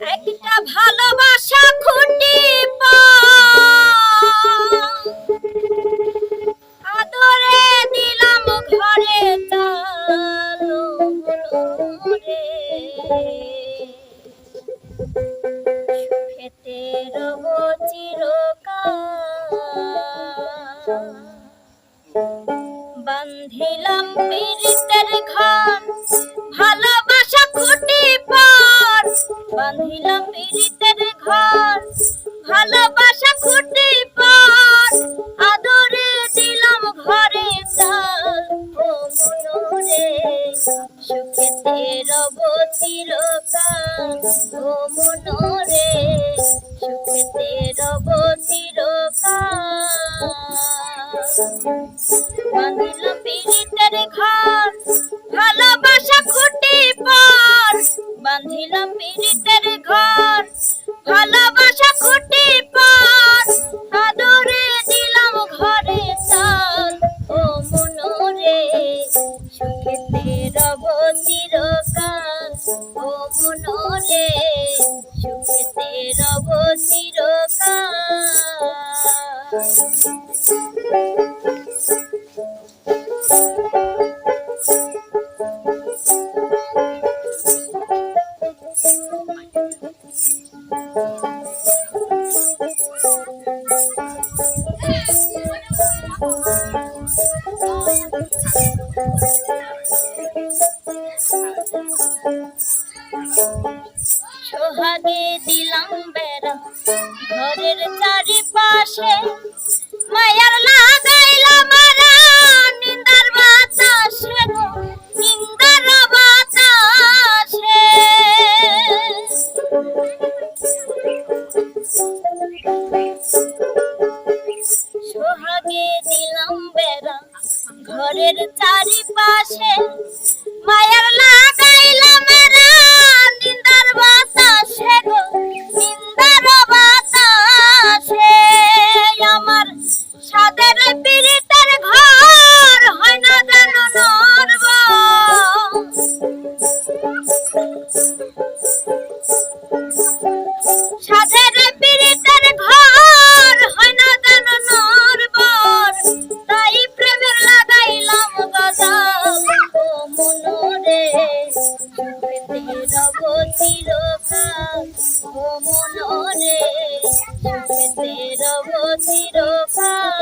একটা ভালোবাসা খুঁটি আদরে দিলাম ঘরে চালো রে সুখেতে রব চিরকাল বান্ধিলাম পীড়িতের ঘর ভালোবাসা খুঁটি পর বান্ধিলাম পীড়িতের ঘর ভালোবাসা খুঁটি পর আদরে দিলাম ঘরে চাল ও মনরে সুখেতে রব চিরকাল ও মনরে সুখেতে রব চিরকাল বাঁধিলাম পীড়িতের ঘর ভালোবাসা খুঁটি পর বাঁধিলাম পীড়িতের ঘর ভালোবাসা খুঁটি পর আদরে দিলাম ঘরে চাল ও মনরে সুখেতে রব চিরকাল ও মনরে সুখেতে রব চিরকাল সোহাগে দিলাম বেড়া ঘরের চারিপাশে মায়ার লাগাইলাম মারা নিন্দার বাতাসে গো নিন্দার বাতাসে সোহাগে দিলাম বেড়া ঘরের চারিপাশে মায়ার লাগাইলাম মারা নিন্দার বাতাসে গো নিন্দার বাতাসে আমার সাদের পীড়িতের ঘর হয় না যেন নরব সাদের পীড়িতের ঘর হয় না যেন নরবর তাই প্রেমের লাগাইলাম গজাল ও মনরে সুখেতে রব চিরকাল ও মনরে সুখেতে রব চিরকাল